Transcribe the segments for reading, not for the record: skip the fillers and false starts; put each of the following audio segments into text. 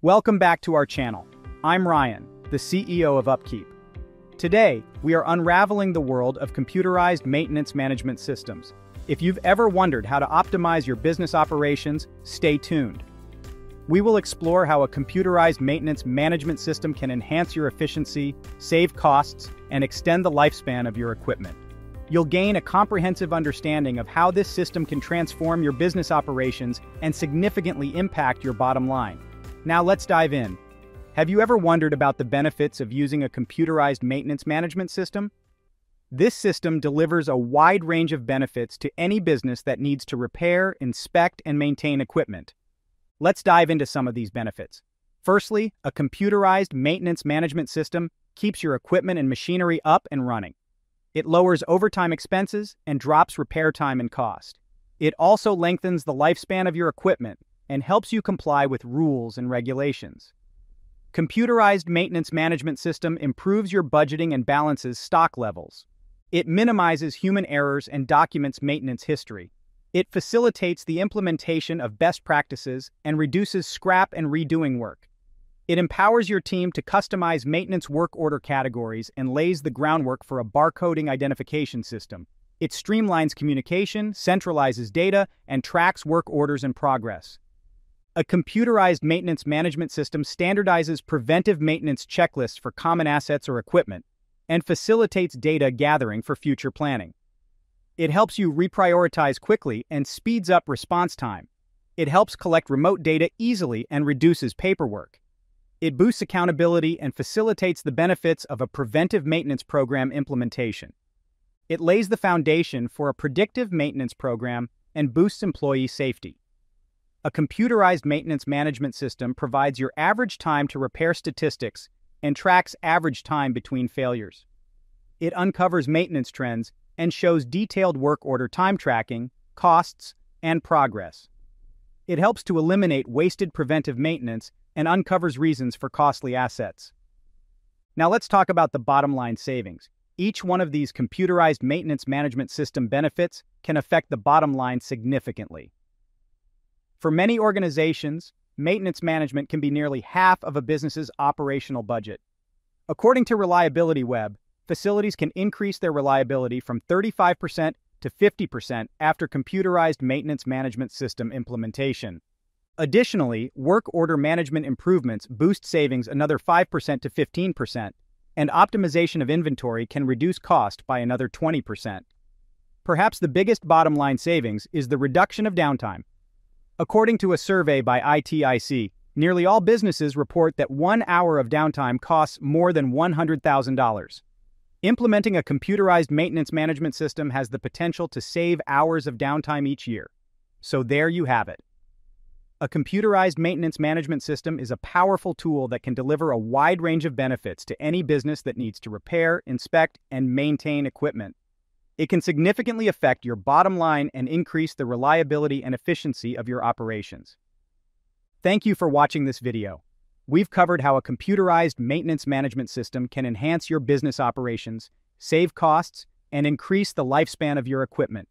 Welcome back to our channel. I'm Ryan, the CEO of Upkeep. Today, we are unraveling the world of computerized maintenance management systems. If you've ever wondered how to optimize your business operations, stay tuned. We will explore how a computerized maintenance management system can enhance your efficiency, save costs, and extend the lifespan of your equipment. You'll gain a comprehensive understanding of how this system can transform your business operations and significantly impact your bottom line. Now let's dive in. Have you ever wondered about the benefits of using a computerized maintenance management system? This system delivers a wide range of benefits to any business that needs to repair, inspect, and maintain equipment. Let's dive into some of these benefits. Firstly, a computerized maintenance management system keeps your equipment and machinery up and running. It lowers overtime expenses and drops repair time and cost. It also lengthens the lifespan of your equipment and helps you comply with rules and regulations. Computerized maintenance management system improves your budgeting and balances stock levels. It minimizes human errors and documents maintenance history. It facilitates the implementation of best practices and reduces scrap and redoing work. It empowers your team to customize maintenance work order categories and lays the groundwork for a barcoding identification system. It streamlines communication, centralizes data, and tracks work orders in progress. A computerized maintenance management system standardizes preventive maintenance checklists for common assets or equipment and facilitates data gathering for future planning. It helps you reprioritize quickly and speeds up response time. It helps collect remote data easily and reduces paperwork. It boosts accountability and facilitates the benefits of a preventive maintenance program implementation. It lays the foundation for a predictive maintenance program and boosts employee safety. A computerized maintenance management system provides your average time to repair statistics and tracks average time between failures. It uncovers maintenance trends and shows detailed work order time tracking, costs, and progress. It helps to eliminate wasted preventive maintenance and uncovers reasons for costly assets. Now let's talk about the bottom line savings. Each one of these computerized maintenance management system benefits can affect the bottom line significantly. For many organizations, maintenance management can be nearly half of a business's operational budget. According to Reliability Web, facilities can increase their reliability from 35% to 50% after computerized maintenance management system implementation. Additionally, work order management improvements boost savings another 5% to 15%, and optimization of inventory can reduce cost by another 20%. Perhaps the biggest bottom line savings is the reduction of downtime. According to a survey by ITIC, nearly all businesses report that 1 hour of downtime costs more than $100,000. Implementing a computerized maintenance management system has the potential to save hours of downtime each year. So there you have it. A computerized maintenance management system is a powerful tool that can deliver a wide range of benefits to any business that needs to repair, inspect, and maintain equipment. It can significantly affect your bottom line and increase the reliability and efficiency of your operations. Thank you for watching this video. We've covered how a computerized maintenance management system can enhance your business operations, save costs, and increase the lifespan of your equipment.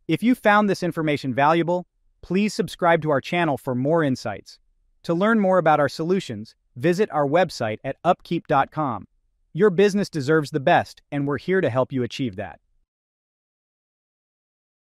If you found this information valuable, please subscribe to our channel for more insights. To learn more about our solutions, visit our website at upkeep.com. Your business deserves the best, and we're here to help you achieve that.